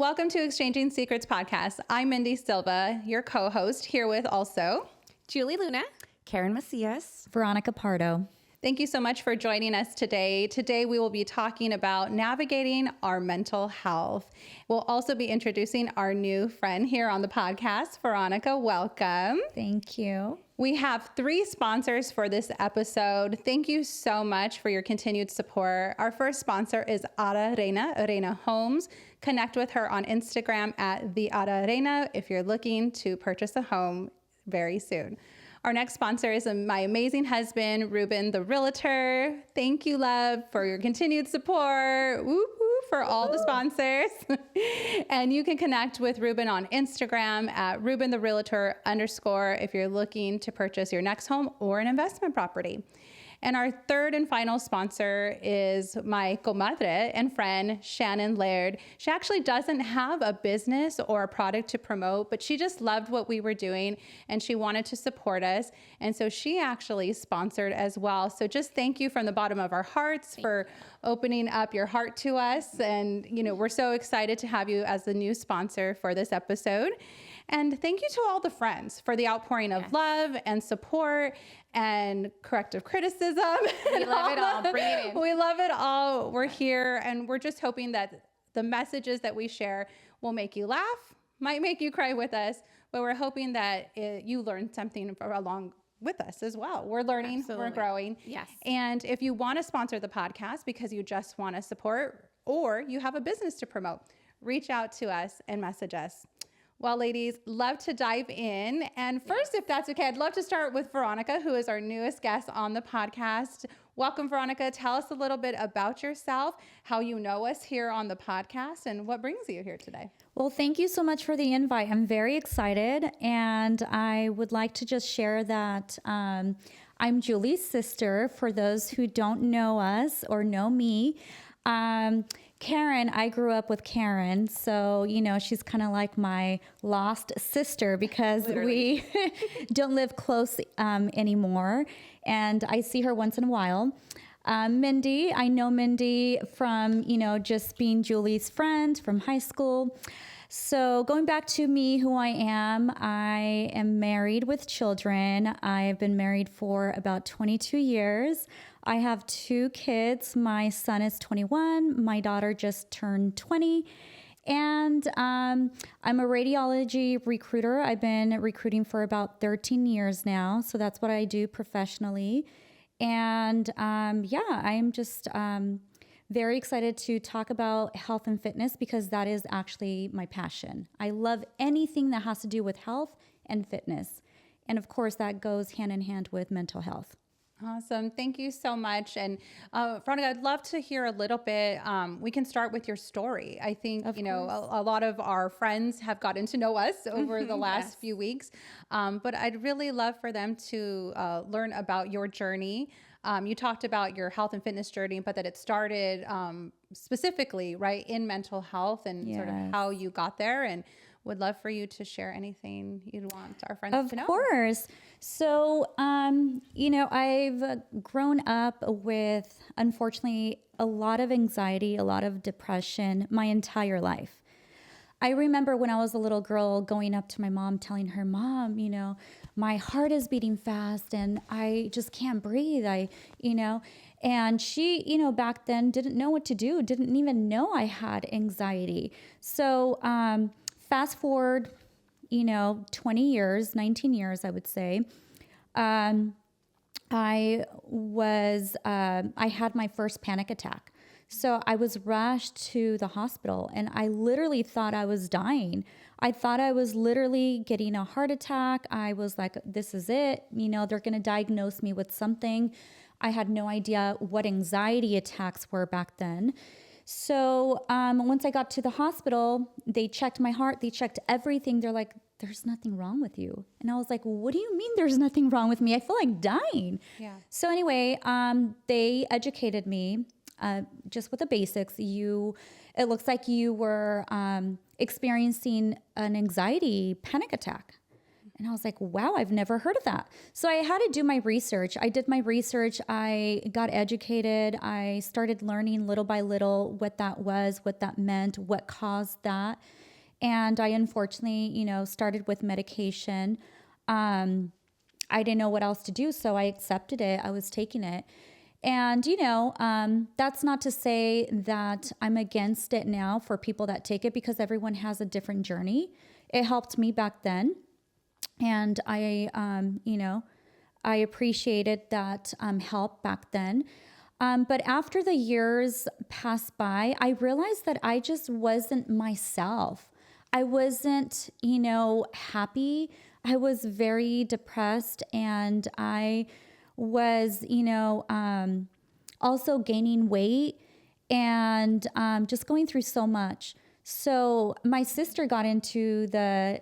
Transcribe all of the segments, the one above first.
Welcome to eXchanging Secrets podcast. I'm Mindy Silva, your co-host, here with also Julie Luna, Karen Macias, Veronica Pardo. Thank you so much for joining us today. Today we will be talking about navigating our mental health. We'll also be introducing our new friend here on the podcast. Veronica, welcome. Thank you. We have 3 sponsors for this episode. Thank you so much for your continued support. Our first sponsor is Reyna Homes. Connect with her on Instagram at the Reyna if you're looking to purchase a home very soon. Our next sponsor is my amazing husband, Ruben, the realtor. Thank you, love, for your continued support. Woo woo for all the sponsors. And you can connect with Ruben on Instagram at Ruben the realtor _ if you're looking to purchase your next home or an investment property. And our third and final sponsor is my comadre and friend, Shannon Laird. She actually doesn't have a business or a product to promote, but she just loved what we were doing and she wanted to support us. And so she actually sponsored as well. So just thank you from the bottom of our hearts for opening up your heart to us. And, we're so excited to have you as the new sponsor for this episode. And thank you to all the friends for the outpouring of love and support and corrective criticism. We love it all. Bring it in. We love it all. We're here and we're just hoping that the messages that we share will make you laugh, might make you cry with us, but we're hoping that you learn something along with us as well. We're learning, Absolutely. We're growing. Yes. And if you want to sponsor the podcast because you just want to support or you have a business to promote, reach out to us and message us. Well, ladies, love to dive in. And first, if that's okay, I'd love to start with Veronica, who is our newest guest on the podcast. Welcome, Veronica. Tell us a little bit about yourself, how you know us here on the podcast, and what brings you here today. Well, thank you so much for the invite. I'm very excited, and I would like to just share that I'm Julie's sister, for those who don't know us or know me. Karen, I grew up with Karen, so, she's kind of like my lost sister because we don't live close anymore, and I see her once in a while. Mindy, I know Mindy from, just being Julie's friend from high school. So going back to me, who I am married with children. I've been married for about 22 years. I have 2 kids. My son is 21. My daughter just turned 20. And I'm a radiology recruiter. I've been recruiting for about 13 years now. So that's what I do professionally. And I'm just very excited to talk about health and fitness because that is actually my passion. I love anything that has to do with health and fitness. And of course, that goes hand in hand with mental health. Awesome. Thank you so much. And Veronica, I'd love to hear a little bit. We can start with your story. I think, a lot of our friends have gotten to know us over the last few weeks. But I'd really love for them to learn about your journey. You talked about your health and fitness journey, but that it started specifically, right, in mental health and sort of how you got there. And would love for you to share anything you'd want our friends to know. Of course. So, I've grown up with, unfortunately, a lot of anxiety, a lot of depression my entire life. I remember when I was a little girl going up to my mom, telling her, Mom, my heart is beating fast and I just can't breathe. And she, back then didn't know what to do, didn't even know I had anxiety. So, fast forward, 20 years, 19 years, I would say. I had my first panic attack. So I was rushed to the hospital and I literally thought I was dying. I thought I was literally getting a heart attack. I was like, this is it. They're going to diagnose me with something. I had no idea what anxiety attacks were back then. So once I got to the hospital, they checked my heart. They checked everything. They're like, there's nothing wrong with you. And I was like, what do you mean there's nothing wrong with me? I feel like dying. Yeah. So anyway, they educated me just with the basics. It looks like you were experiencing an anxiety panic attack. And I was like, wow, I've never heard of that. So I had to do my research. I did my research. I got educated. I started learning little by little what that was, what that meant, what caused that. And I unfortunately, started with medication. I didn't know what else to do, so I accepted it. I was taking it. And, that's not to say that I'm against it now for people that take it, because everyone has a different journey. It helped me back then. And I appreciated that help back then. But after the years passed by, I realized that I just wasn't myself. I wasn't, happy. I was very depressed, and I was, also gaining weight and just going through so much. So my sister got into the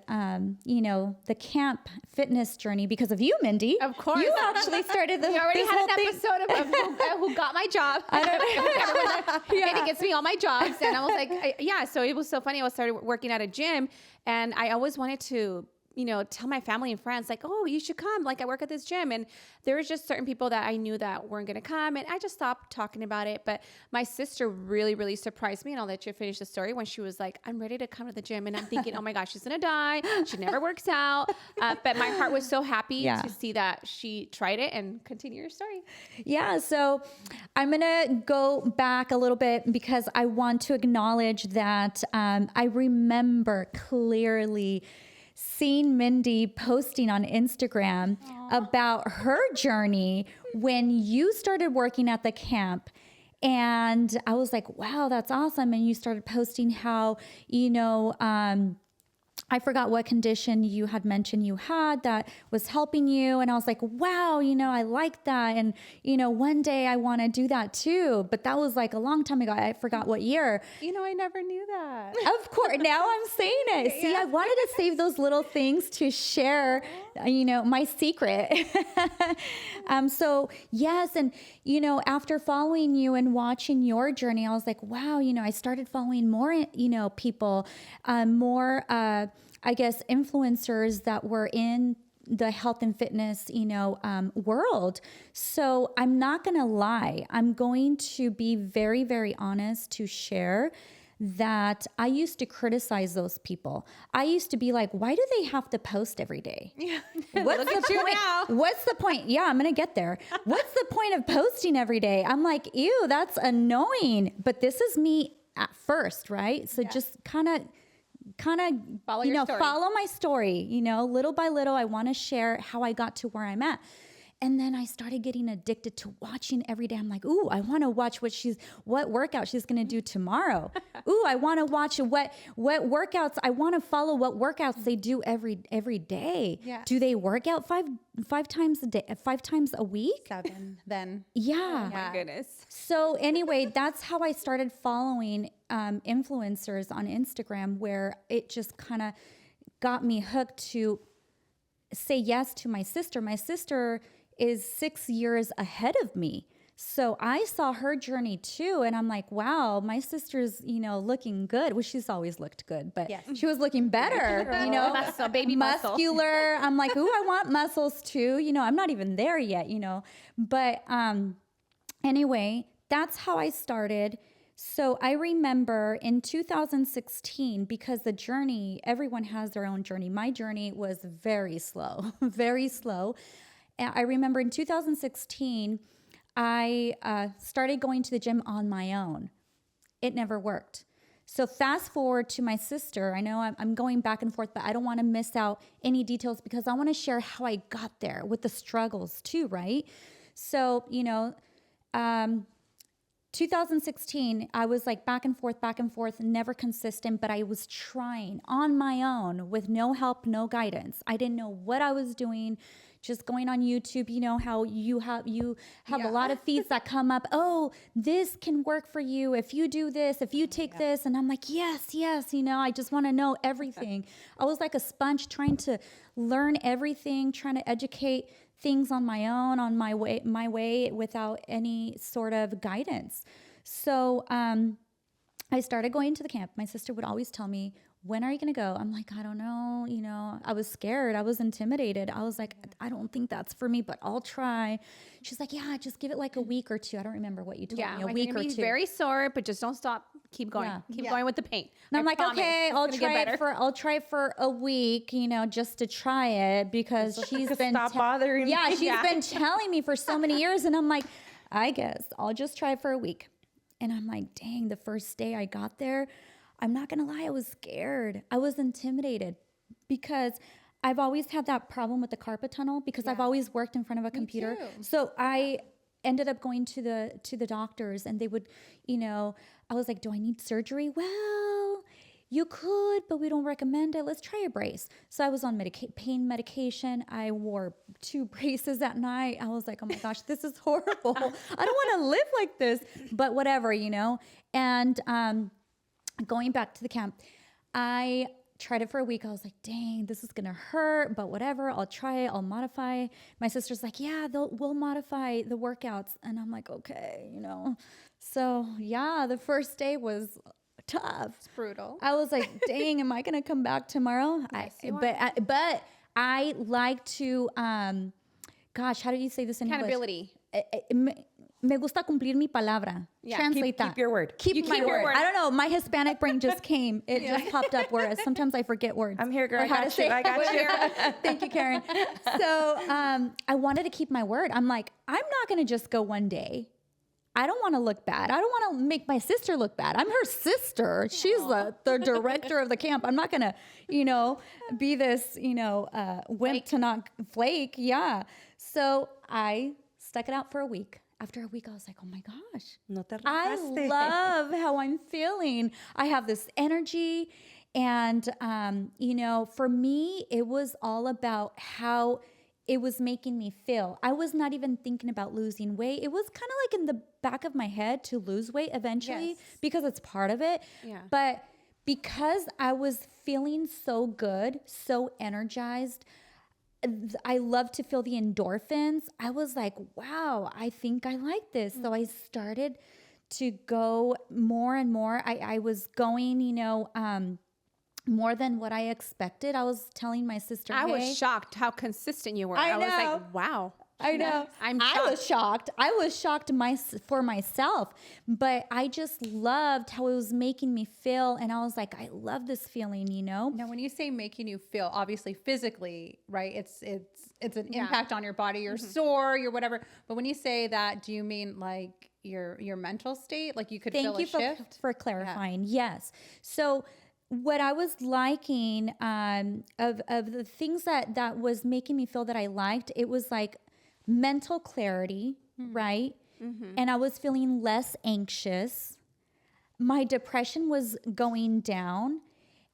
camp fitness journey because of you, Mindy. Of course. You actually started the. We already this had whole an thing. episode of who got my job. I don't know. And it gets me all my jobs. And I was like, so it was so funny. I started working at a gym, and I always wanted to tell my family and friends, like, oh, you should come. Like, I work at this gym. And there was just certain people that I knew that weren't going to come. And I just stopped talking about it. But my sister really, really surprised me. And I'll let you finish the story, when she was like, I'm ready to come to the gym. And I'm thinking, oh my gosh, she's going to die. She never works out. But my heart was so happy to see that she tried it. And continue your story. Yeah. So I'm going to go back a little bit, because I want to acknowledge that I remember clearly seeing Mindy posting on Instagram about her journey when you started working at the camp. And I was like, wow, that's awesome. And you started posting how, I forgot what condition you had mentioned you had that was helping you. And I was like, wow, I like that. And, one day I want to do that too. But that was like a long time ago. I forgot what year. I never knew that. Of course. Now I'm saying it. See, I wanted to save those little things to share, my secret. So yes. And, after following you and watching your journey, I was like, wow, I started following more, people, more, I guess, influencers that were in the health and fitness, world. So I'm not going to lie. I'm going to be very, very honest to share that I used to criticize those people. I used to be like, why do they have to post every day? Yeah. What's Look the at you point? now. What's the point? Yeah, I'm going to get there. What's the point of posting every day? I'm like, ew, that's annoying. But this is me at first, right? So just kind of Follow your story. follow my story, little by little. I want to share how I got to where I'm at. And then I started getting addicted to watching every day. I'm like, ooh, I want to watch what workout she's going to do tomorrow. Ooh, I want to watch what workouts. I want to follow what workouts they do every day. Yeah. Do they work out five times a day, 5 times a week? 7 then. Yeah. Oh my goodness. So anyway, that's how I started following influencers on Instagram, where it just kind of got me hooked to say yes to my sister. My sister is 6 years ahead of me. So I saw her journey too. And I'm like, wow, my sister's, looking good. Well, she's always looked good, but she was looking better, Muscle, baby muscle. muscular. I'm like, ooh, I want muscles too. I'm not even there yet, but anyway, that's how I started. So I remember in 2016, because the journey, everyone has their own journey. My journey was very slow, very slow. And I remember in 2016, I started going to the gym on my own. It never worked. So fast forward to my sister. I know I'm going back and forth, but I don't want to miss out any details, because I want to share how I got there with the struggles too, right? So, 2016, I was like back and forth, never consistent, but I was trying on my own with no help, no guidance. I didn't know what I was doing. Just going on YouTube, how you have a lot of feeds that come up. Oh, this can work for you if you do this, if you take this. And I'm like, yes. I just want to know everything. I was like a sponge trying to learn everything, trying to educate things on my own, on my way without any sort of guidance. So I started going to the camp. My sister would always tell me, when are you going to go? I'm like, I don't know. You know, I was scared. I was intimidated. I was like, I don't think that's for me, but I'll try. She's like, yeah, just give it like a week or two. I don't remember what you told me, a week or two. Very sore, but just don't stop. Keep going. Yeah. Keep going with the pain. And I'm like, okay, I'll try it for a week, you know, just to try it, because she's been stop bothering me. Yeah, she's been telling me for so many years, and I'm like, I guess I'll just try it for a week. And I'm like, dang, the first day I got there, I'm not gonna lie, I was scared. I was intimidated because I've always had that problem with the carpet tunnel, because I've always worked in front of a computer. too. So I ended up going to the doctors, and they would, you know, I was like, do I need surgery? Well, you could, but we don't recommend it. Let's try a brace. So I was on pain medication. I wore 2 braces at night. I was like, oh my gosh, this is horrible. I don't want to live like this, but whatever, you know? And going back to the camp, I tried it for a week. I was like, dang, this is going to hurt, but whatever. I'll try it. I'll modify. My sister's like, yeah, we'll modify the workouts. And I'm like, okay, you know? So yeah, the first day was tough. It's brutal. I was like, dang, am I going to come back tomorrow? But I like to, gosh, how do you say this in Accountability. English? Me gusta cumplir mi palabra. Translate that. Keep your word. Keep my word. I don't know. My Hispanic brain just came. It just popped up, whereas sometimes I forget words. I'm here, girl. Or I how to got say you. I got you. Thank you, Karen. So I wanted to keep my word. I'm like, I'm not going to just go one day. I don't want to look bad. I don't want to make my sister look bad. I'm her sister. She's the director of the camp. I'm not going to, you know, be this, you know, wimp to not flake. Yeah. So I stuck it out for a week. After a week, I was like, oh my gosh, No te I rajaste. love how I'm feeling. I have this energy. And, you know, for me, it was all about how it was making me feel. I was not even thinking about losing weight. It was kind of like in the back of my head to lose weight eventually, because it's part of it. Yeah. But because I was feeling so good, so energized, I love to feel the endorphins. I was like, wow, I think I like this. So I started to go more and more. I was going, you know, more than what I expected. I was telling my sister, I hey, was shocked how consistent you were. I was know. like, wow. I know. I was shocked. I was shocked for myself, but I just loved how it was making me feel. And I was like, I love this feeling, you know? Now, when you say making you feel, obviously physically, right? It's an impact on your body. You're sore, you're whatever. But when you say that, do you mean like your mental state? Like you could feel a shift? Thank you for clarifying. Yes. So what I was liking of the things that was making me feel that I liked, it was like mental clarity, right? And I was feeling less anxious. My depression was going down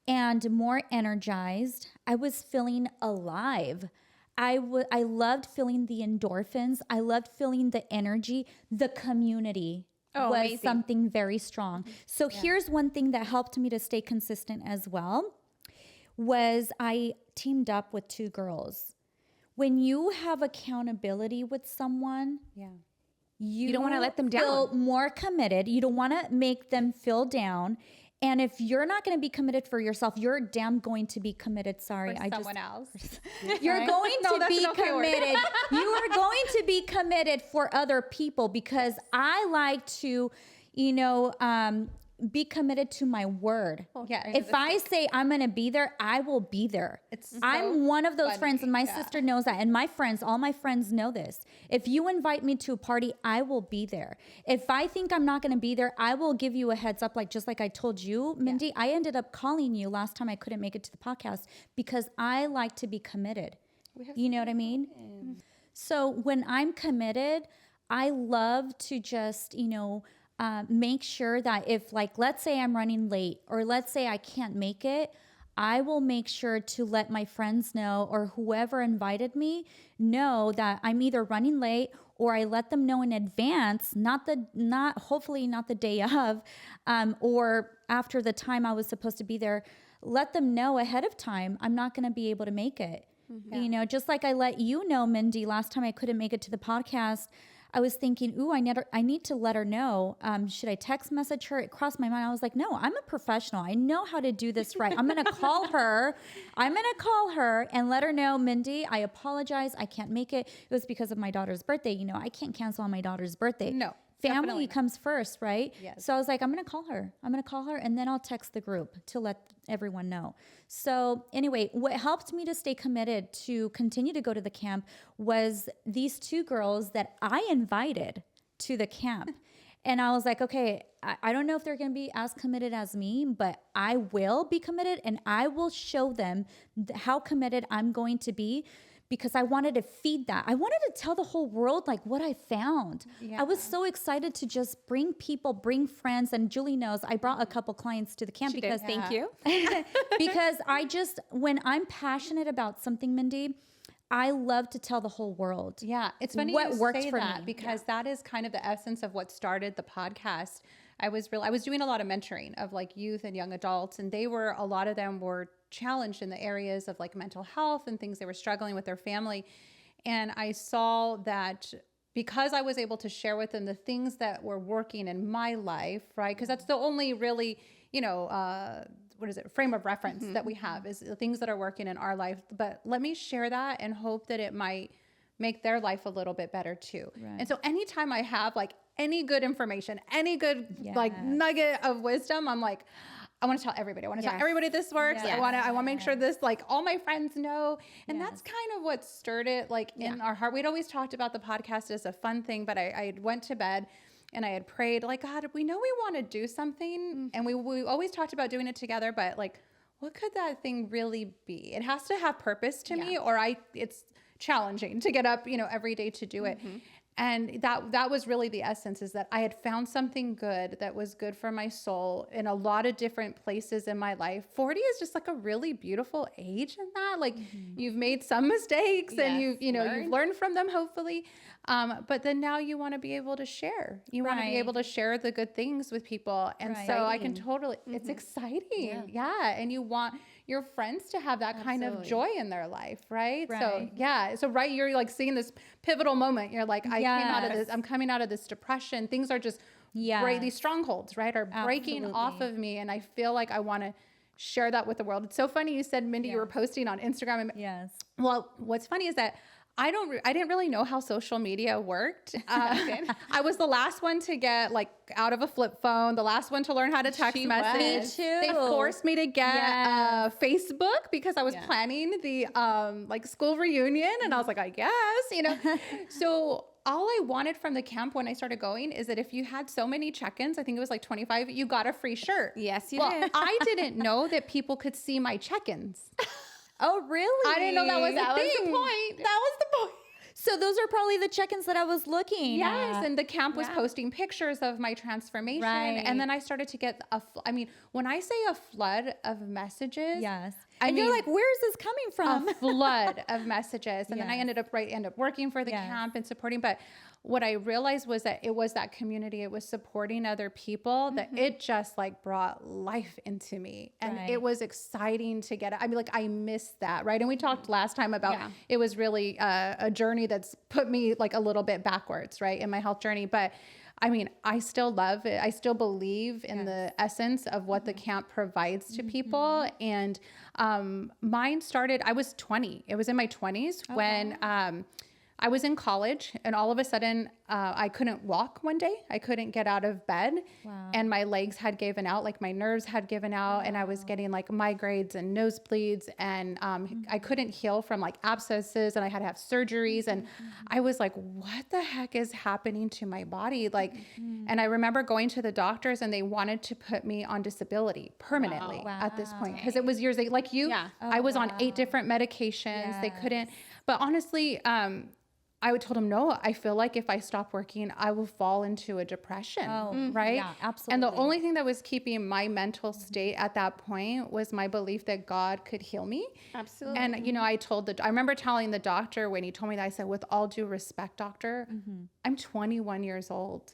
and more energized. I was feeling alive. I loved feeling the endorphins. I loved feeling the energy. The community was amazing. something very strong. So here's one thing that helped me to stay consistent as well, was I teamed up with 2 girls. When you have accountability with someone, you don't wanna let them down. Feel more committed. You don't want to make them feel down. And if you're not going to be committed for yourself, you're damn going to be committed. Sorry, For someone else. You're Right? going No, to that's be an okay word. committed. You are going to be committed for other people, because I like to, you know, be committed to my word. Yeah. If I say I'm going to be there, I will be there. I'm one of those friends, and my sister knows that. And my friends, all my friends know this. If you invite me to a party, I will be there. If I think I'm not going to be there, I will give you a heads up, just like I told you, Mindy. I ended up calling you last time I couldn't make it to the podcast, because I like to be committed. You know what I mean? So when I'm committed, I love to just, you know, make sure that if, like, let's say I'm running late, or let's say I can't make it, I will make sure to let my friends know, or whoever invited me know, that I'm either running late, or I let them know in advance, hopefully not the day of, or after the time I was supposed to be there. Let them know ahead of time I'm not going to be able to make it. You know, just like I let you know, Mindy, last time I couldn't make it to the podcast. I was thinking, ooh, I need to let her know. Should I text message her? It crossed my mind. I was like, no, I'm a professional. I know how to do this right. I'm going to call her. I'm going to call her and let her know, Mindy, I apologize. I can't make it. It was because of my daughter's birthday. You know, I can't cancel on my daughter's birthday. No. Family comes first, right? Yes. So I was like, I'm going to call her. And then I'll text the group to let everyone know. So anyway, what helped me to stay committed to continue to go to the camp was these 2 girls that I invited to the camp. And I was like, okay, I don't know if they're going to be as committed as me, but I will be committed and I will show them how committed I'm going to be. Because I wanted to feed that. I wanted to tell the whole world like what I found. Yeah. I was so excited to just bring people, bring friends. And Julie knows I brought a couple clients to the camp because thank you. because when I'm passionate about something, Mindy, I love to tell the whole world. Yeah, it's funny what you works say for that me. because that is kind of the essence of what started the podcast. I was doing a lot of mentoring of like youth and young adults, and a lot of them were challenged in the areas of like mental health and things they were struggling with their family. And I saw that because I was able to share with them the things that were working in my life, right? Because that's the only really, frame of reference that we have is the things that are working in our life. But let me share that and hope that it might make their life a little bit better too. Right. And so anytime I have like any good information, any good like nugget of wisdom, I'm like, I want to tell everybody. I want to tell everybody this works. Yes. I want to make sure this, like all my friends know. And that's kind of what stirred it like in our heart. We'd always talked about the podcast as a fun thing, but I went to bed and I had prayed like, God, we know we want to do something. And we always talked about doing it together, but like, what could that thing really be? It has to have purpose to me or it's challenging to get up, every day to do it. And that was really the essence, is that I had found something good that was good for my soul in a lot of different places in my life. 40 is just like a really beautiful age in that. Like you've made some mistakes and you've learned from them, hopefully. But then now you want to be able to share. You want to be able to share the good things with people. And so I can totally, it's exciting. Yeah. And you want your friends to have that kind of joy in their life, right? So you're like seeing this pivotal moment. You're like, I'm coming out of this depression. Things are just great. These strongholds, right, are breaking off of me. And I feel like I want to share that with the world. It's so funny. You said, Mindy, you were posting on Instagram. Well, what's funny is that I didn't really know how social media worked. I was the last one to get like out of a flip phone, the last one to learn how to text message. Me too. They forced me to get Facebook because I was planning the like school reunion, and I was like, I guess, So all I wanted from the camp when I started going is that if you had so many check-ins, I think it was like 25, you got a free shirt. Yes, you did. I didn't know that people could see my check-ins. Oh, really? I didn't know that was the thing. point. That was the point. So those are probably the check-ins that I was looking Yes, at. and the camp was posting pictures of my transformation. Right. And then I started to get when I say a flood of messages. Yes. I and mean, you're like, where is this coming from? a flood of messages. And then I ended up working for the camp and supporting. But what I realized was that it was that community. It was supporting other people that it just like brought life into me. And it was exciting to get it. I mean, like I missed that, right? And we talked last time about it was really a journey that's put me like a little bit backwards, right, in my health journey. But I mean, I still love it. I still believe in the essence of what the camp provides to people. And mine started, I was 20. It was in my 20s when I was in college, and all of a sudden I couldn't walk one day. I couldn't get out of bed and my legs had given out, like my nerves had given out, and I was getting like migraines and nosebleeds, and I couldn't heal from like abscesses, and I had to have surgeries. And I was like, what the heck is happening to my body? Like, and I remember going to the doctors, and they wanted to put me on disability permanently at this point. Cause it was years like you, I was on 8 different medications. They couldn't, but honestly, I told him, no, I feel like if I stop working, I will fall into a depression, right? Yeah, absolutely. And the only thing that was keeping my mental state at that point was my belief that God could heal me. Absolutely. And, I remember telling the doctor when he told me that, I said, with all due respect, doctor, I'm 21 years old.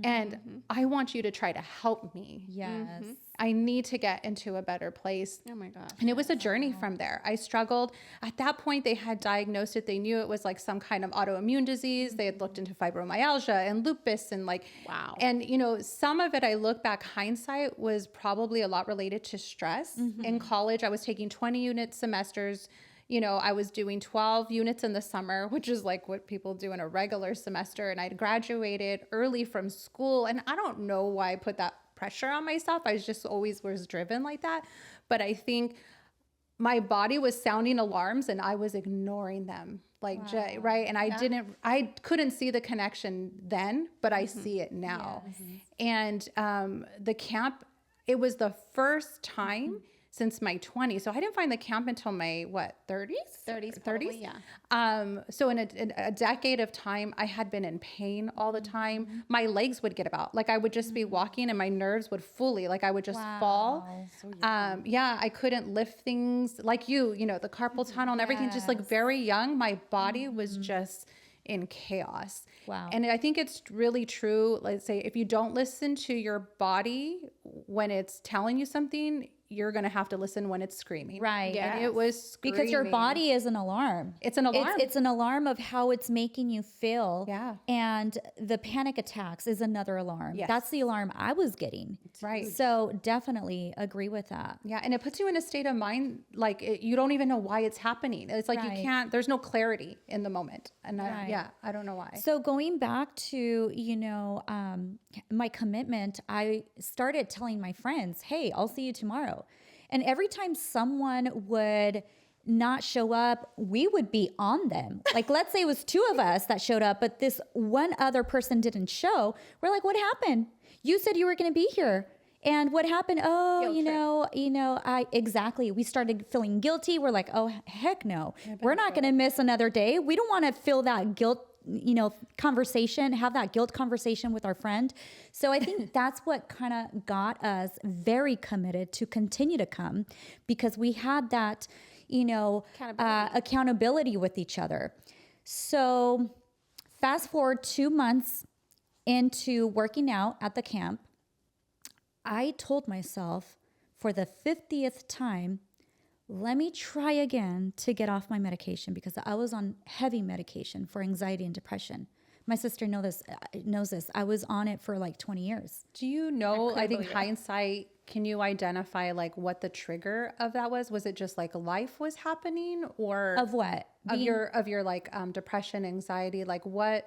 And I want you to try to help me. Yes. I need to get into a better place. Oh my gosh. And it was a journey from there. I struggled. At that point, they had diagnosed it. They knew it was like some kind of autoimmune disease. They had looked into fibromyalgia and lupus and like, Wow. And, some of it, I look back, hindsight was probably a lot related to stress. In college, I was taking 20 unit semesters. I was doing 12 units in the summer, which is like what people do in a regular semester. And I'd graduated early from school. And I don't know why I put that pressure on myself. I just always was driven like that. But I think my body was sounding alarms and I was ignoring them. Right. And I couldn't see the connection then, but I see it now. Yes. And the camp, it was the first time since my 20s. So I didn't find the camp until my 30s? 30s, yeah. So in a decade of time, I had been in pain all the time. My legs would get about. Like I would just be walking and my nerves would fully, like I would just fall. So I couldn't lift things like the carpal tunnel and everything, just like very young. My body was just in chaos. Wow. And I think it's really true. Let's say if you don't listen to your body when it's telling you something, you're going to have to listen when it's screaming. Right. Yeah. It was screaming. Because your body is an alarm. It's an alarm. It's an alarm of how it's making you feel. Yeah. And the panic attacks is another alarm. Yes. That's the alarm I was getting. Right. So definitely agree with that. Yeah. And it puts you in a state of mind, like you don't even know why it's happening. It's like you can't, there's no clarity in the moment. And I don't know why. So going back to, my commitment, I started telling my friends, hey, I'll see you tomorrow. And every time someone would not show up, we would be on them. Like, let's say it was two of us that showed up, but this one other person didn't show. We're like, what happened? You said you were going to be here. And what happened? Oh, exactly. We started feeling guilty. We're like, oh, heck no. We're not going to miss another day. We don't want to feel that guilt, conversation, have that guilt conversation with our friend. So I think that's what kind of got us very committed to continue to come, because we had that, accountability with each other. So fast forward 2 months into working out at the camp, I told myself for the 50th time, let me try again to get off my medication, because I was on heavy medication for anxiety and depression. My sister knows this. I was on it for like 20 years. Do you know, I think hindsight, can you identify like what the trigger of that was? Was it just like life was happening, or of what? Of your like depression, anxiety, like what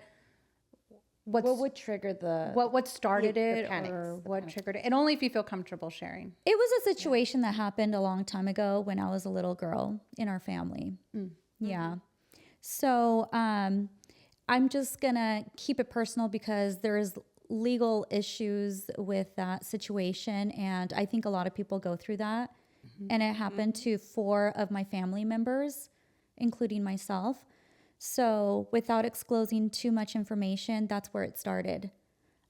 would trigger what started the it, panics, or what triggered it? And only if you feel comfortable sharing. It was a situation that happened a long time ago when I was a little girl in our family. Yeah. So I'm just gonna keep it personal because there's legal issues with that situation, and I think a lot of people go through that. And it happened to 4 of my family members, including myself. So without disclosing too much information, that's where it started.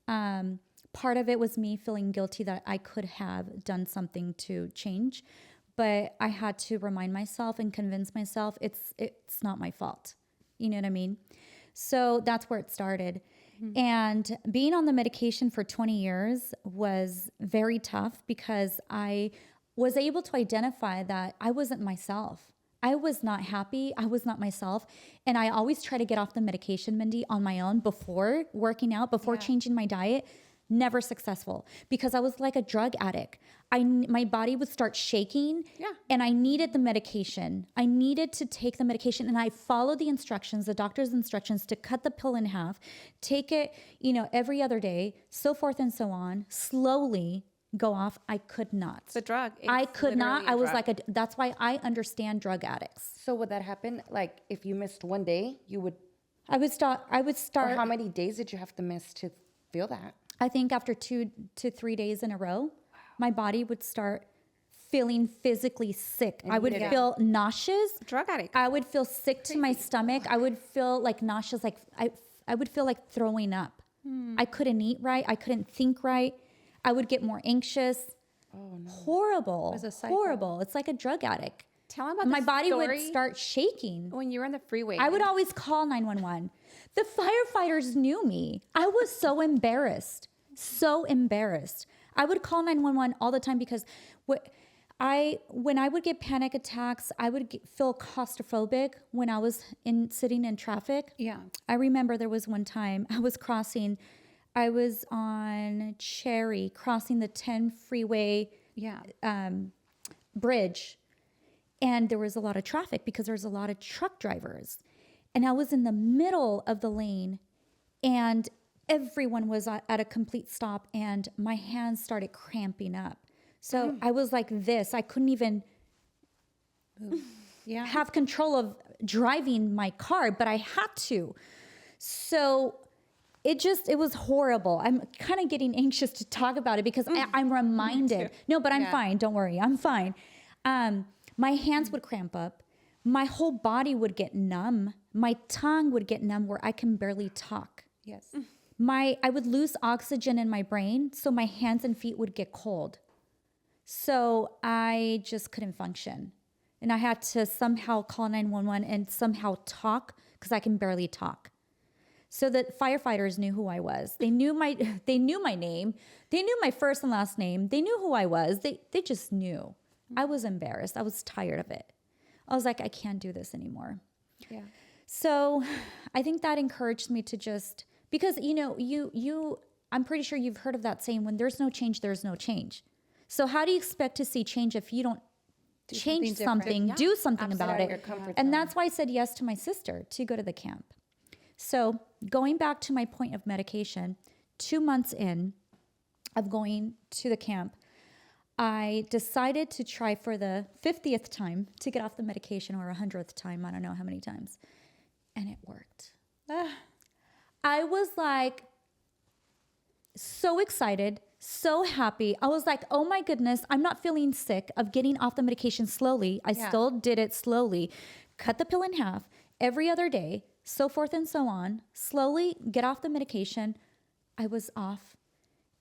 Part of it was me feeling guilty that I could have done something to change, but I had to remind myself and convince myself it's not my fault. You know what I mean? So that's where it started. And being on the medication for 20 years was very tough, because I was able to identify that I wasn't myself. I was not happy. I was not myself. And I always try to get off the medication, Mindy, on my own before working out, before changing my diet. Never successful, because I was like a drug addict. My body would start shaking, and I needed the medication. I needed to take the medication, and I followed the instructions, the doctor's instructions, to cut the pill in half, take it, every other day, so forth and so on, slowly go off. I could not. It's a drug. I could not. I was like, that's why I understand drug addicts. So would that happen? Like if you missed one day, I would start. Or how many days did you have to miss to feel that? I think after 2 to 3 days in a row, my body would start feeling physically sick. I would feel nauseous. Drug addict. I would feel sick to my stomach. I would feel like nauseous, like I would feel like throwing up. I couldn't eat right. I couldn't think right. I would get more anxious. Oh, no. Horrible. It was a cycle. Horrible. It's like a drug addict. Tell them about My the body would story start shaking. when you were on the freeway. I would always call 911. The firefighters knew me. I was so embarrassed. So embarrassed. I would call 911 all the time because when I would get panic attacks, I would feel claustrophobic when I was sitting in traffic. Yeah. I remember there was one time I was on Cherry, crossing the 10 freeway Yeah. bridge, and there was a lot of traffic because there's a lot of truck drivers. And I was in the middle of the lane, and everyone was at a complete stop, and my hands started cramping up. So I was like this. I couldn't even have control of driving my car, but I had to. So it was horrible. I'm kind of getting anxious to talk about it because I'm reminded. No, but I'm fine. Don't worry. I'm fine. My hands would cramp up. My whole body would get numb. My tongue would get numb where I can barely talk. Yes. I would lose oxygen in my brain, so my hands and feet would get cold. So I just couldn't function. And I had to somehow call 911 and somehow talk because I can barely talk. So the firefighters knew who I was. They knew my name. They knew my first and last name. They knew who I was. They just knew. I was embarrassed. I was tired of it. I was like, I can't do this anymore. Yeah. So I think that encouraged me to just, because I'm pretty sure you've heard of that saying, when there's no change, there's no change. So how do you expect to see change if you don't change something, do something about it? And that's why I said yes to my sister to go to the camp. So going back to my point of medication, 2 months in of going to the camp, I decided to try for the 50th time to get off the medication, or 100th time. I don't know how many times. And it worked. I was like so excited, so happy. I was like, oh my goodness, I'm not feeling sick of getting off the medication slowly. I still did it slowly. Cut the pill in half every other day, so forth and so on. Slowly get off the medication. I was off.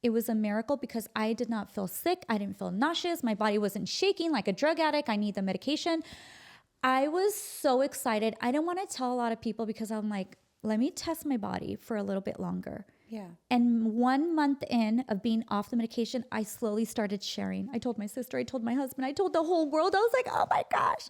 It was a miracle because I did not feel sick. I didn't feel nauseous. My body wasn't shaking like a drug addict. I need the medication. I was so excited. I didn't want to tell a lot of people because I'm like, let me test my body for a little bit longer. Yeah. And 1 month in of being off the medication, I slowly started sharing. I told my sister, I told my husband, I told the whole world. I was like, oh my gosh,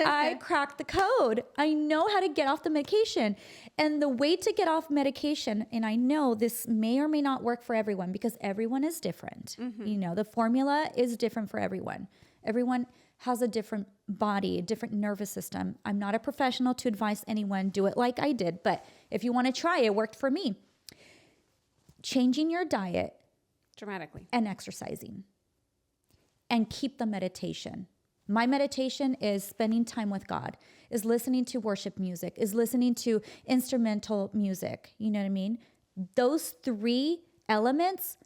I cracked the code. I know how to get off the medication. And the way to get off medication, and I know this may or may not work for everyone because everyone is different. Mm-hmm. The formula is different for everyone. Everyone has a different body, a different nervous system. I'm not a professional to advise anyone, do it like I did. But if you want to try, it worked for me. Changing your diet dramatically and exercising, and keep the meditation. My meditation is spending time with God, is listening to worship music, is listening to instrumental music. You know what I mean? Those 3 elements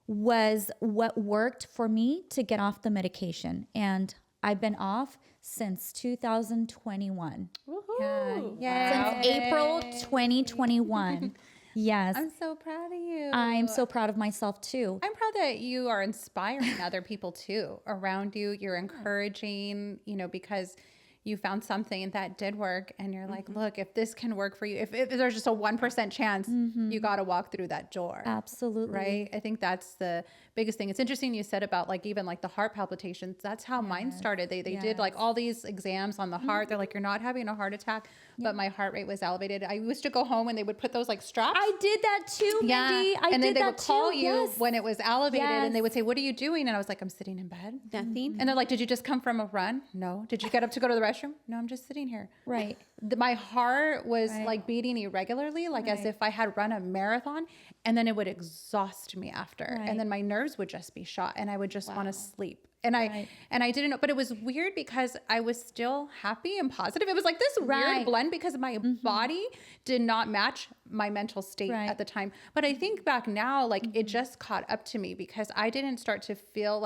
was what worked for me to get off the medication. And I've been off since 2021. Woohoo. Since April 2021. Yes. I'm so proud of you. I'm so proud of myself too. I'm proud that you are inspiring other people too around you. You're encouraging, because you found something that did work, and you're like, look, if this can work for you, if there's just a 1% chance, you got to walk through that door. Absolutely. Right. I think that's the biggest thing. It's interesting you said about even the heart palpitations. That's how mine started. They did all these exams on the heart. They're like, you're not having a heart attack, but my heart rate was elevated. I used to go home and they would put those straps. I did that too, Mindy. And then they would call you when it was elevated, and they would say, what are you doing? And I was like, I'm sitting in bed. Nothing. And they're like, did you just come from a run? No. Did you get up to go to the restroom? No, I'm just sitting here. Right. My heart was beating irregularly, as if I had run a marathon, and then it would exhaust me after. Right. And then my nerves would just be shot, and I would just want to sleep. And I didn't know, but it was weird because I was still happy and positive. It was like this weird blend because my body did not match my mental state at the time. But I think back now, it just caught up to me because I didn't start to feel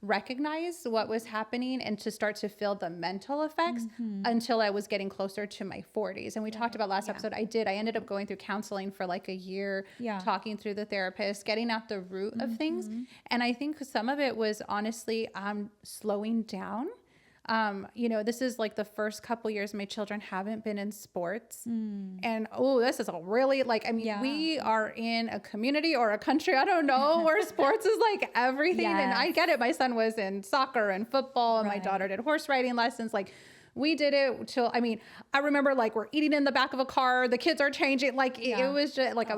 recognize what was happening and to start to feel the mental effects until I was getting closer to my 40s. And we talked about last episode. I ended up going through counseling for a year, talking through the therapist, getting at the root of things. And I think some of it was honestly slowing down, This is like the first couple years my children haven't been in sports. And this is a really we are in a community or a country, I don't know, where sports is like everything. And I get it. My son was in soccer and football and my daughter did horse riding lessons. Like we did it till, I remember like we're eating in the back of a car, the kids are changing. Like it was just like,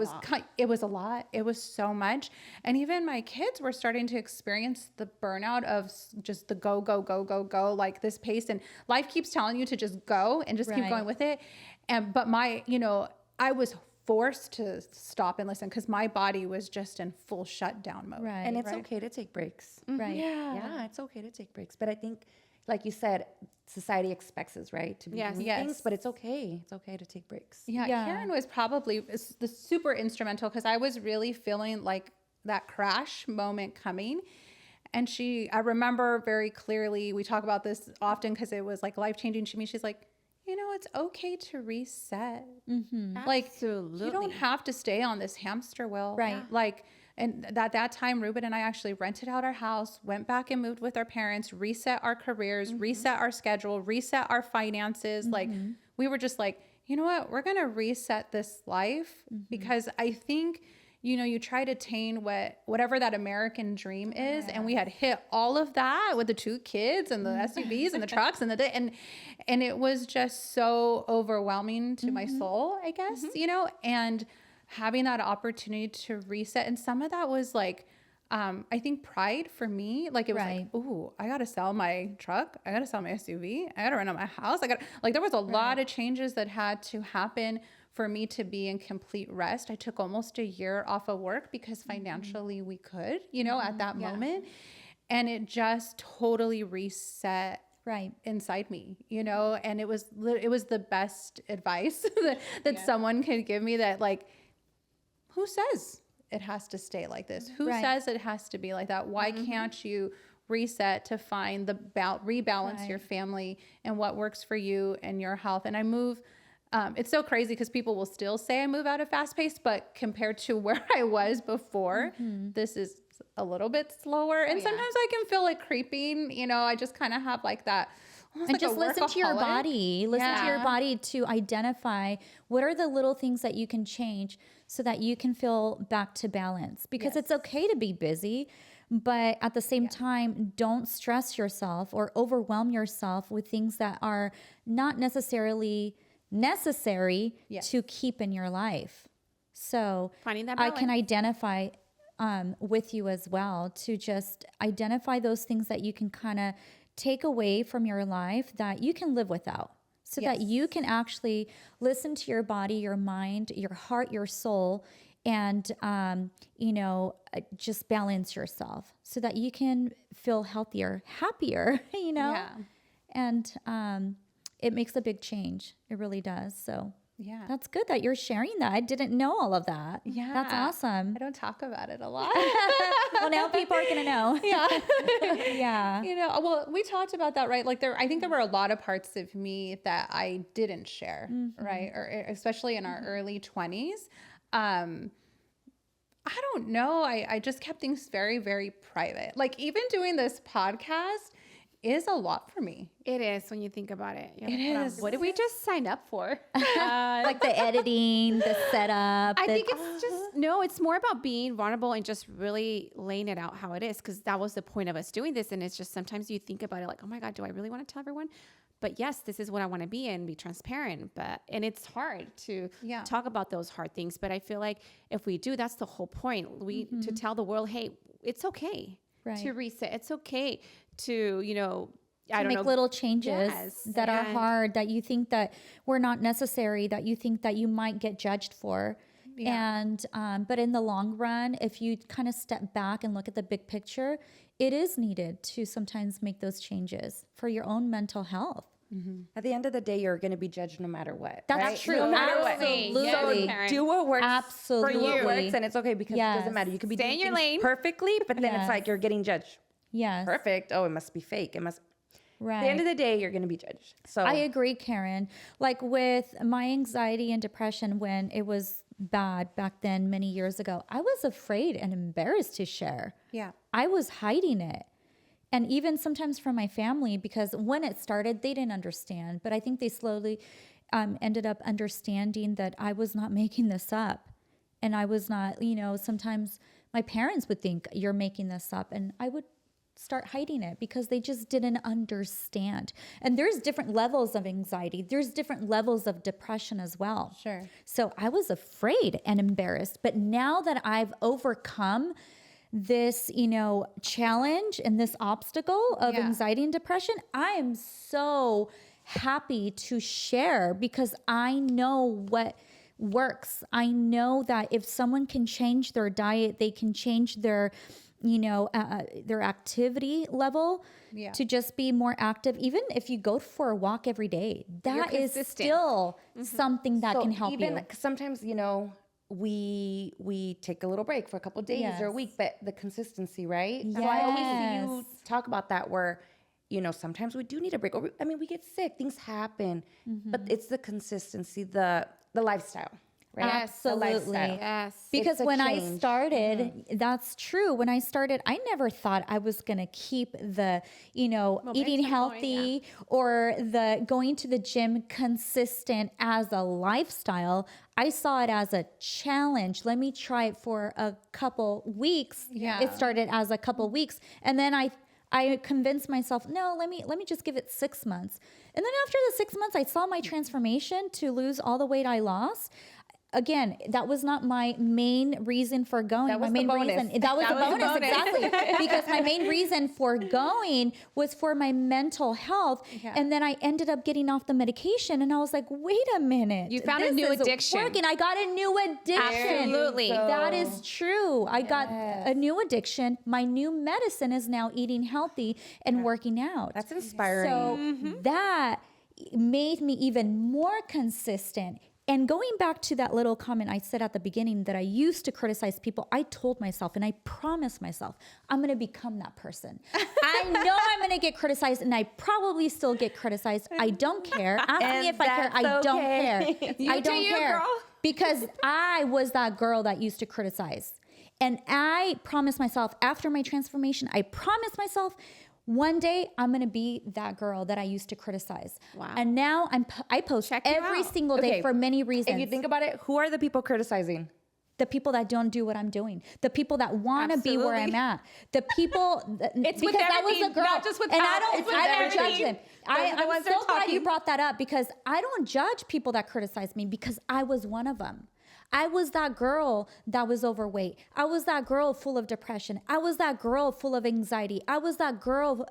it was a lot. It was so much. And even my kids were starting to experience the burnout of just the go, like this pace, and life keeps telling you to just go and just keep going with it. But I was forced to stop and listen because my body was just in full shutdown mode. Right. And it's okay to take breaks. Right. Yeah, it's okay to take breaks. But I think, like you said, society expects us, right, to be doing things, but it's okay. It's okay to take breaks. Yeah. Karen was probably the super instrumental because I was really feeling like that crash moment coming. And I remember very clearly, we talk about this often because it was like life-changing to me. She's like, it's okay to reset. Like, Absolutely. you don't have to stay on this hamster wheel. Right. Like, and at that time, Ruben and I actually rented out our house, went back and moved with our parents, reset our careers, reset our schedule, reset our finances. Like, we were just like, you know what? We're going to reset this life because I think, you try to attain whatever that American dream is. And we had hit all of that with the 2 kids and the SUVs and the trucks and and it was just so overwhelming to my soul, I guess, and having that opportunity to reset. And some of that was like, I think pride for me, like it was like, ooh, I got to sell my truck. I got to sell my SUV. I got to rent out my house. There was a lot of changes that had to happen for me to be in complete rest. I took almost a year off of work because financially we could, at that moment. And it just totally reset inside me, and it was the best advice that someone could give me, that like, who says it has to stay like this? Who says it has to be like that? Why can't you reset to find rebalance your family and what works for you and your health? And I move, it's so crazy because people will still say I move at a fast pace, but compared to where I was before, this is a little bit slower. And sometimes I can feel it creeping, I just kind of have like that. And just listen to your body. Listen to your body to identify what are the little things that you can change so that you can feel back to balance. Because it's okay to be busy, but at the same time, don't stress yourself or overwhelm yourself with things that are not necessarily necessary to keep in your life. So finding that I balance. can identify with you as well, to just identify those things that you can kind of take away from your life that you can live without, so that you can actually listen to your body, your mind, your heart, your soul, and just balance yourself so that you can feel healthier, happier, and it makes a big change. It really does. So that's good that you're sharing that. I didn't know all of that. Yeah. That's awesome. I don't talk about it a lot. Well, now people are going to know. Yeah. Well, we talked about that, right? Like I think there were a lot of parts of me that I didn't share, right? Or especially in our early 20s. I don't know. I just kept things very, very private. Like even doing this podcast is a lot for me. It is when you think about it. It is. What did we just sign up for? Like the editing, the setup. I think it's just, it's more about being vulnerable and just really laying it out how it is. Because that was the point of us doing this. And it's just sometimes you think about it like, oh my God, do I really want to tell everyone? But yes, this is what I want to be and be transparent. And it's hard to talk about those hard things. But I feel like if we do, that's the whole point. To tell the world, hey, it's okay to reset. It's okay to, make little changes that are hard, that you think that were not necessary, that you think that you might get judged for. And, but in the long run, if you kind of step back and look at the big picture, it is needed to sometimes make those changes for your own mental health. At the end of the day, you're going to be judged no matter what. That's right? true. No matter Absolutely. what. So do what works Absolutely. for you. Do what works, and it's okay because it doesn't matter. You could be Stay in doing your things lane perfectly, but then it's like you're getting judged. Yes. Perfect. Oh, it must be fake. It must. Right. At the end of the day, you're going to be judged. So I agree, Karen. Like with my anxiety and depression when it was bad back then many years ago, I was afraid and embarrassed to share. Yeah. I was hiding it. And even sometimes from my family, because when it started, they didn't understand. But I think they slowly ended up understanding that I was not making this up. And I was not, sometimes my parents would think you're making this up. And I would start hiding it because they just didn't understand. And there's different levels of anxiety. There's different levels of depression as well. Sure. So I was afraid and embarrassed. But now that I've overcome this, challenge and this obstacle of anxiety and depression, I am so happy to share because I know what works. I know that if someone can change their diet, they can change their their activity level to just be more active. Even if you go for a walk every day, that is still something that can help you. Sometimes, we take a little break for a couple of days or a week, but the consistency, right? Yes. So I always see you talk about that where, sometimes we do need a break. Or we get sick, things happen, but it's the consistency, the lifestyle. Right? Absolutely. Yes. Because when I started, that's true. When I started, I never thought I was going to keep the, eating healthy or the going to the gym consistent as a lifestyle. I saw it as a challenge. Let me try it for a couple weeks. Yeah. It started as a couple weeks. And then I convinced myself, no, let me just give it 6 months. And then after the 6 months, I saw my transformation to lose all the weight I lost. Again, that was not my main reason for going. That was my main the bonus. reason. That was the bonus, exactly. Because my main reason for going was for my mental health. Yeah. And then I ended up getting off the medication and I was like, wait a minute. You found a new addiction. Working. I got a new addiction. Absolutely. That is true. I got a new addiction. My new medicine is now eating healthy and working out. That's inspiring. So that made me even more consistent. And going back to that little comment I said at the beginning that I used to criticize people, I told myself and I promised myself, I'm going to become that person. I know I'm going to get criticized and I probably still get criticized. I don't care. Ask me if I care. I don't care. I don't care. Girl. Because I was that girl that used to criticize. And I promised myself after my transformation, I promised myself one day I'm going to be that girl that I used to criticize. Wow. And now I post every single day for many reasons. If you think about it, who are the people criticizing? The people that don't do what I'm doing. The people that want to be where I'm at. The people it's because with I was a girl. Not just with and I don't judge them. I'm so glad you brought that up because I don't judge people that criticize me because I was one of them. I was that girl that was overweight. I was that girl full of depression. I was that girl full of anxiety. I was that girl,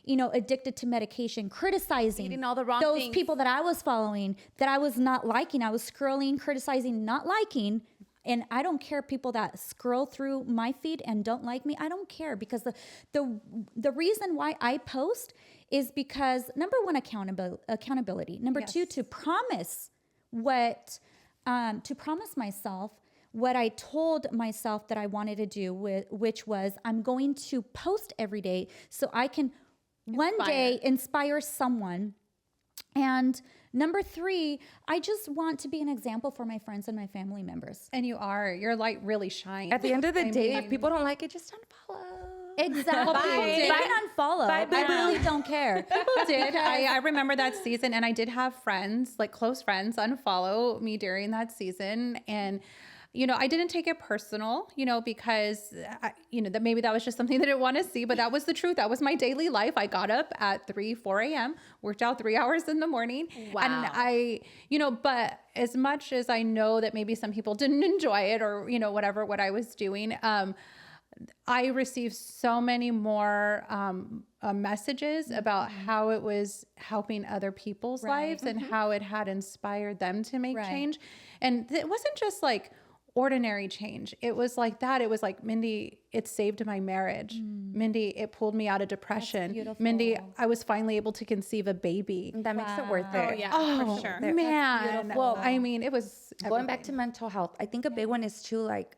addicted to medication, criticizing eating all the wrong those things. people that I was following, that I was not liking. I was scrolling, criticizing, not liking. And I don't care people that scroll through my feed and don't like me. I don't care because the reason why I post is because number one, accountability. Number two, to promise myself what I told myself that I wanted to do, which was I'm going to post every day so I can one day inspire someone. And number three, I just want to be an example for my friends and my family members. And you are. Your light really shines. At the end of the day, if people don't like it, just unfollow. Exactly. They can unfollow. I really don't care. People did. I remember that season, and I did have friends, like close friends, unfollow me during that season. And, I didn't take it personal, because, that maybe that was just something they didn't want to see, but that was the truth. That was my daily life. I got up at 4 a.m., worked out 3 hours in the morning. Wow. And but as much as I know that maybe some people didn't enjoy it or, what I was doing, I received so many more messages about how it was helping other people's lives and how it had inspired them to make change. And it wasn't just like ordinary change. It was like that. It was like, Mindy, it saved my marriage. Mindy, it pulled me out of depression. Mindy, I was finally able to conceive a baby. That makes it worth it. Oh, yeah, Oh, for sure. Man. Well, I mean, it was going back to mental health. I think a big one is too, like,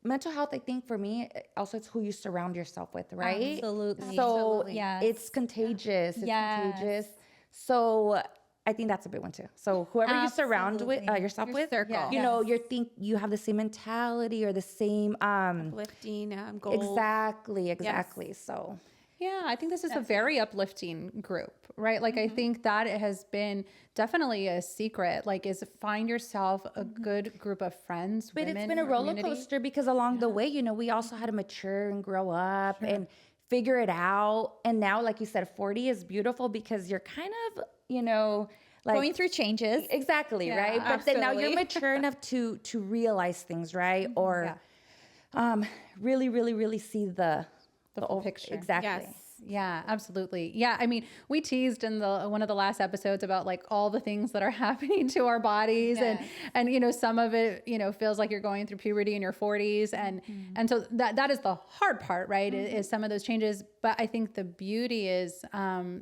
mental health, I think for me, also it's who you surround yourself with, right? Absolutely. So yes. it's contagious. It's contagious. So I think that's a big one too. So whoever you surround with yourself Your with, circle. you know, you have the same mentality or the same Uplifting goals. Exactly. So Yeah, I think this is a very uplifting group, right? Like, I think that it has been definitely a secret, like, is find yourself a good group of friends, but women, it's been a roller community. coaster because along the way, you know, we also had to mature and grow up and figure it out. And now, like you said, 40 is beautiful because you're kind of, you know, like Going through changes. exactly, right? But then now you're mature enough to realize things, right? Or really, really, really see the full picture. Exactly. Yes. Yeah, absolutely. Yeah, I mean, we teased in the one of the last episodes about like all the things that are happening to our bodies, and you know, some of it, you know, feels like you're going through puberty in your 40s, and so that is the hard part, right? Is some of those changes. But I think the beauty is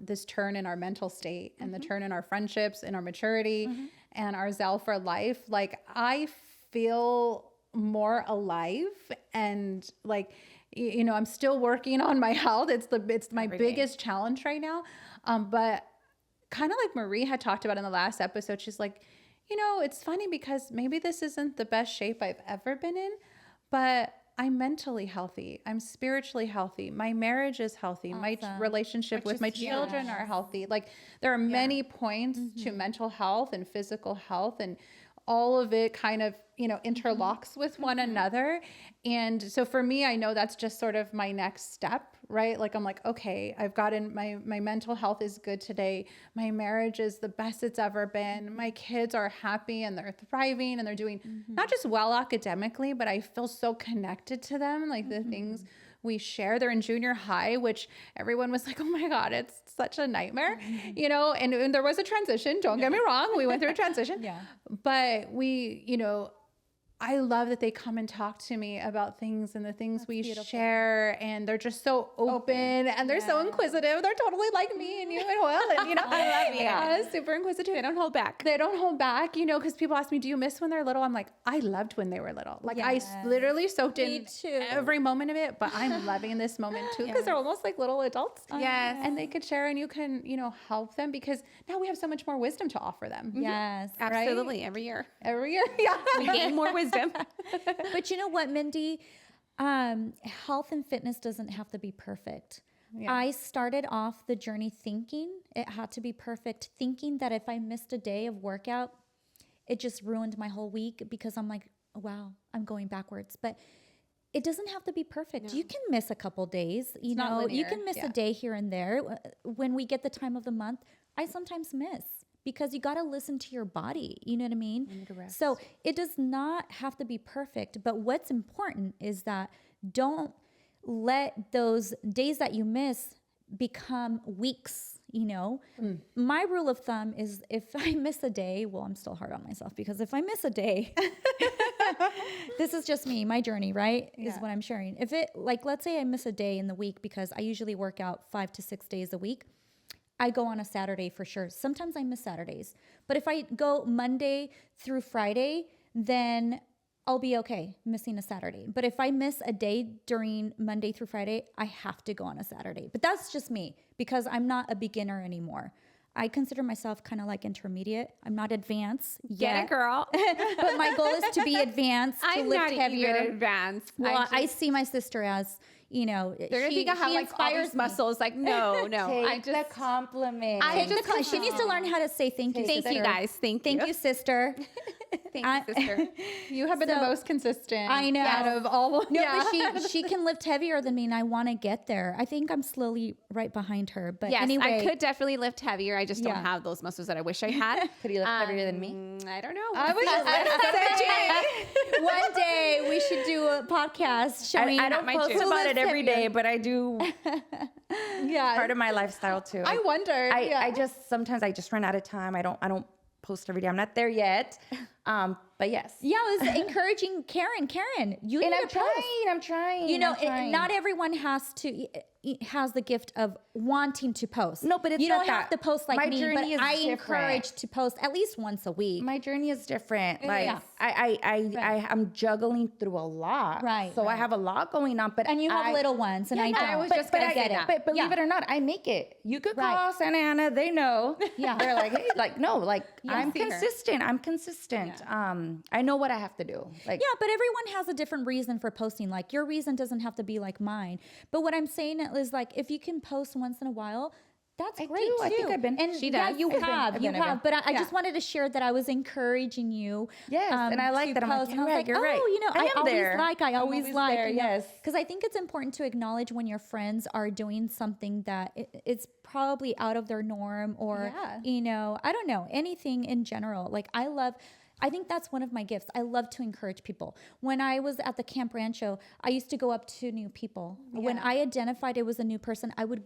this turn in our mental state and the turn in our friendships and our maturity and our zeal for life. Like, I feel more alive and like, you know, I'm still working on my health. It's my biggest challenge right now. But kind of like Marie had talked about in the last episode, she's like, you know, it's funny because maybe this isn't the best shape I've ever been in, but I'm mentally healthy. I'm spiritually healthy. My marriage is healthy. My relationship with my children are healthy. Like, there are many points to mental health and physical health, and all of it kind of, you know, interlocks with one another. And so for me, I know that's just sort of my next step, right? Like, I'm like, okay, I've gotten my mental health is good today. My marriage is the best it's ever been. My kids are happy and they're thriving and they're doing not just well academically, but I feel so connected to them. Like the things we share, they're in junior high, which everyone was like, oh my God, it's such a nightmare, you know, and there was a transition. Don't get me wrong. We went through a transition, but we, you know, I love that they come and talk to me about things and the things we share, and they're just so open and they're so inquisitive. They're totally like me and you and Will, and you know, I love you. Yeah, super inquisitive. They don't hold back. They don't hold back, you know, because people ask me, do you miss when they're little? I'm like, I loved when they were little. Like, I literally soaked in every moment of it, but I'm loving this moment too, because they're almost like little adults. Yes. And they could share, and you can, you know, help them, because now we have so much more wisdom to offer them. Yes. Absolutely. Every year. Yeah. We gain more wisdom. But you know what, Mindy? Health and fitness doesn't have to be perfect. Yeah. I started off the journey thinking it had to be perfect, thinking that if I missed a day of workout, it just ruined my whole week, because I'm like, wow, I'm going backwards. But it doesn't have to be perfect. No. You can miss a couple days. You know, you can miss a day here and there. When we get the time of the month, I sometimes miss, because you got to listen to your body. You know what I mean? So it does not have to be perfect. But what's important is that don't let those days that you miss become weeks, you know? My rule of thumb is, if I miss a day, well, I'm still hard on myself, because if I miss a day, this is just me, my journey, right? Is what I'm sharing. If it, like, let's say I miss a day in the week, because I usually work out 5 to 6 days a week. I go on a Saturday for sure. Sometimes I miss Saturdays. But if I go Monday through Friday, then I'll be okay missing a Saturday. But if I miss a day during Monday through Friday, I have to go on a Saturday. But that's just me, because I'm not a beginner anymore. I consider myself kind of like intermediate. I'm not advanced yet. Get it, girl. But my goal is to be advanced, to lift heavier. I'm not even advanced. Well, I see my sister as, you know, they're gonna think I have like all these muscles. Like, no. Take the compliment. She needs to learn how to say thank you. Thank you, guys. Thank you, sister. Thank you, sister. You have been the most consistent. I know. Out of all. But she can lift heavier than me, and I want to get there. I think I'm slowly right behind her. But yes, anyway, I could definitely lift heavier. I just don't have those muscles that I wish I had. Could you lift heavier than me? I don't know. I was just one day we should do a podcast showing. I don't post about it every day, but I do. Part of my lifestyle too. I wonder. I just sometimes I just run out of time. I don't post every day. I'm not there yet. But yes. Yeah, I was encouraging Karen, you need to post. I'm trying. You know, not everyone has to. has the gift of wanting to post. No, but it's you not don't have that. to post like My me, journey but is I different. encourage to post at least once a week. My journey is different. Like Yeah. I'm juggling through a lot. Right, So I right. have a lot going on, but and you have little ones, and I no, don't. I was just but gonna I say get it. that. But believe Yeah. it or not, I make it. You could call Right. Santa Ana. They know. Yeah. They're like, hey, like, no, like I'm see her. consistent. I'm consistent. I know what I have to do. Like, Yeah, but everyone has a different reason for posting. Like your reason doesn't have to be like mine. But what I'm saying is like if you can post once in a while, that's I great do. too. I think I've been. And She yeah, does. you I've been- have, I've you been, I've have. been. But I just wanted to share that I was encouraging you. Yes, and I like to that. I'm like, post. And you're I was right, like, you're right. oh, you know, I I am always there. like, I I'm always always like. there, yes. Because I think it's important to acknowledge when your friends are doing something that it's probably out of their norm or, Yeah. you know, I don't know, anything in general. Like I think that's one of my gifts. I love to encourage people. When I was at the Camp Rancho, I used to go up to new people. When I identified it was a new person, I would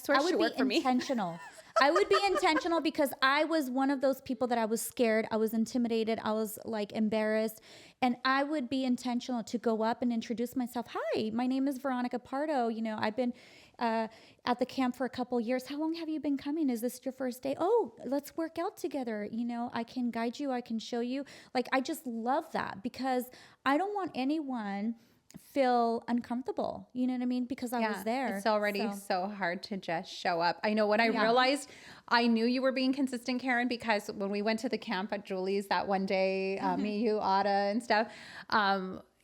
swear she be worked for me. intentional. I would be intentional because I was one of those people that I was scared, I was intimidated, I was like embarrassed, and I would be intentional to go up and introduce myself. Hi, my name is Veronica Pardo. You know, I've been at the camp for a couple years. How long have you been coming? Is this your first day? Oh, let's work out together. You know, I can guide you. I can show you. Like, I just love that because I don't want anyone feel uncomfortable. You know what I mean? Because I was there. It's already so hard to just show up. I know when I realized I knew you were being consistent, Karen, because when we went to the camp at Julie's that one day, me, you, Ada, and stuff,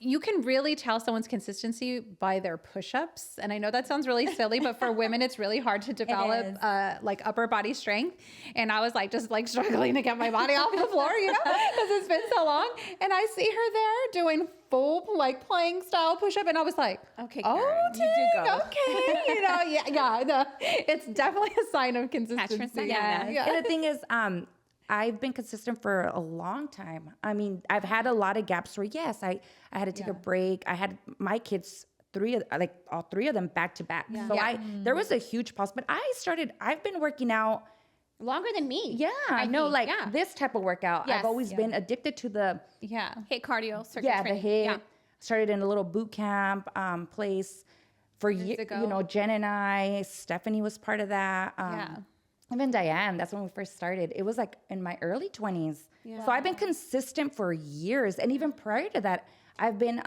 you can really tell someone's consistency by their push-ups. And I know that sounds really silly, but for women, it's really hard to develop like upper body strength. And I was like, just like struggling to get my body off the floor, you know, because it's been so long. And I see her there doing full like playing style push-up. And I was like, Okay, oh, Karen, you do go. okay. You know, yeah, no, it's definitely a sign of consistency. Catch her Santa Ana. Yeah. And the thing is, I've been consistent for a long time. I mean, I've had a lot of gaps where, yes, I had to take a break. I had my kids, all three of them back to back. So there was a huge pause, but I've been working out. Longer than me. Yeah, I know, think, like this type of workout. Yes. I've always been addicted to the, Yeah. HIIT cardio, circuit the training. HIIT. Yeah. Started in a little boot camp place for years. ago. You know, Jen and I, Stephanie was part of that. Yeah. Even Diane, that's when we first started. It was like in my early 20s. So I've been consistent for years. And even prior to that, I've been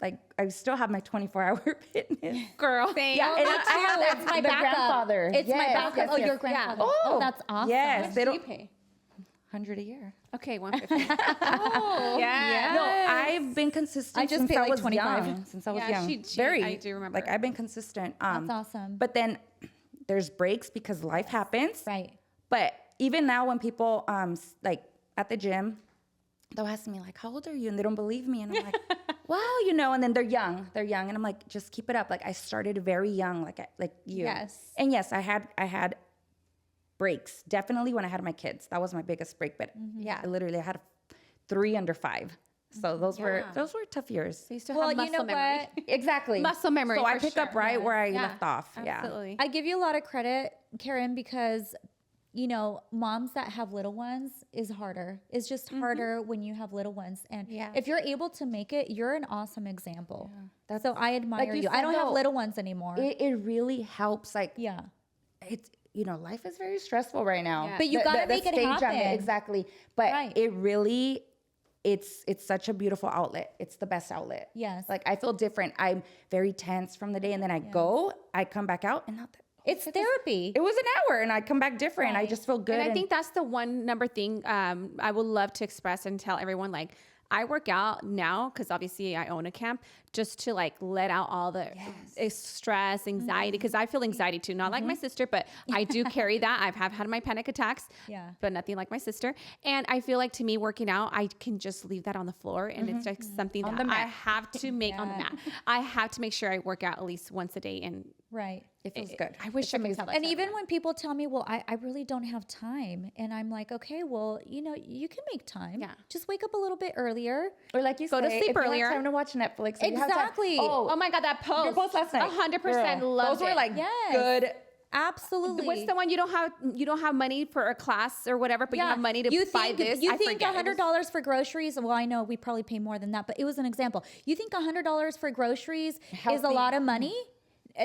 like, I still have my 24-hour fitness. Girl. Same. Yeah, and I have It's my the backup. grandfather. It's my Yes, backup. yes, Oh, yes. your grandfather. Yeah. Oh, that's awesome. Yes, they What do you don't. pay? 100 a year. Okay, 150. Oh, yeah. No, I've been consistent I just since paid I like was 25. young. Since I was Yeah, young. she- I do remember. Like, I've been consistent. That's awesome. But then there's breaks because life happens. Right. But even now when people, like at the gym, they'll ask me like, how old are you? And they don't believe me. And I'm like, well, you know, and then they're young. And I'm like, just keep it up. Like I started very young, like you. Yes. And yes, I had breaks. Definitely when I had my kids. That was my biggest break. But Yeah. I had 3 under 5. So those were tough years. So you still Well, have you muscle know memory. what? Exactly. Muscle memory, So I for pick up sure. right where I Yeah, left off. Yeah. Absolutely. I give you a lot of credit, Karen, because you know, moms that have little ones is harder. It's just harder when you have little ones. And if you're able to make it, you're an awesome example. So I admire you. you I said, don't have though, little ones anymore. It really helps. Like yeah. it's, you know, life is very stressful right now. Yeah. But you gotta make it stage I'm happen. in, exactly. But Right. it really, it's such a beautiful outlet. It's the best outlet. Yes. Like I feel different. I'm very tense from the day, and then I come back out, and not that. It's therapy. It was an hour, and I come back different. I just feel good. And I think that's the one number thing I would love to express and tell everyone. Like, I work out now because obviously I own a camp, just to like let out all the stress, anxiety, because I feel anxiety too. Not like my sister, but I do carry that. Have had my panic attacks, but nothing like my sister. And I feel like to me, working out, I can just leave that on the floor, and it's like something that I have to make on the mat. I have to make sure I work out at least once a day, and Right. it feels good. I wish I could tell that. And to even everyone. when people tell me, well, I really don't have time. And I'm like, okay, well, you know, you can make time. Yeah. Just wake up a little bit earlier. Or like you Go to say, sleep if you earlier. have time to watch Netflix. or you have time- Exactly. Oh my God, that post. your post last night. 100% Girl, loved those were it. like Yes. good. Absolutely. What's the one you don't have money for a class or whatever, but you have money to buy this? You I think forget. It was- $100 for groceries? Well, I know we probably pay more than that, but it was an example. You think $100 for groceries is a lot of money?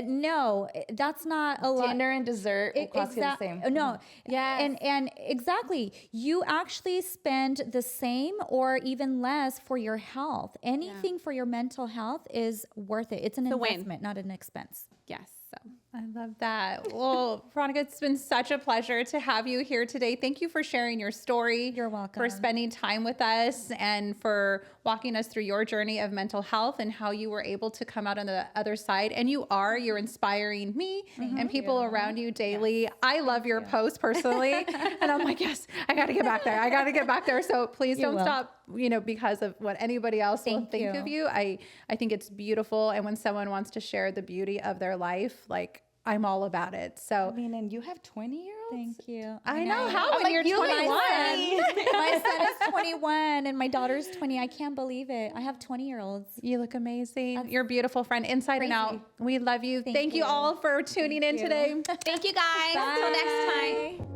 No, that's not a lot. Dinner and dessert will cost you the same. No, Yes. and exactly, you actually spend the same or even less for your health. Anything for your mental health is worth it. It's an investment, not an expense. Yes. So. I love that. Well, Veronica, it's been such a pleasure to have you here today. Thank you for sharing your story. You're welcome. For spending time with us and for walking us through your journey of mental health and how you were able to come out on the other side. And you're inspiring me and people around you daily. Yes. I love your post personally. And I'm like, yes, I got to get back there. I got to get back there. So please don't stop, because of what anybody else will think of you. I think it's beautiful. And when someone wants to share the beauty of their life, like, I'm all about it. So, and you have 20-year-olds? Thank you. I know. How when you're 21? My son is 21 and my daughter's 20. I can't believe it. I have 20-year-olds. You look amazing. You're a beautiful friend, inside and out. We love you. Thank you all for tuning in today. Thank you, guys. Until next time.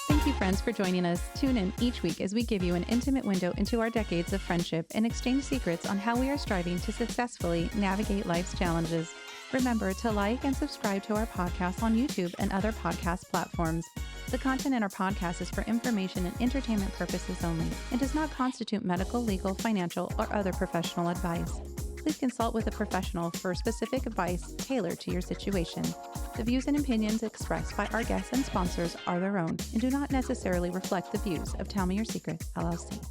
Thank you, friends, for joining us. Tune in each week as we give you an intimate window into our decades of friendship and exchange secrets on how we are striving to successfully navigate life's challenges. Remember to like and subscribe to our podcast on YouTube and other podcast platforms. The content in our podcast is for information and entertainment purposes only and does not constitute medical, legal, financial, or other professional advice. Please consult with a professional for specific advice tailored to your situation. The views and opinions expressed by our guests and sponsors are their own and do not necessarily reflect the views of Tell Me Your Secret, LLC.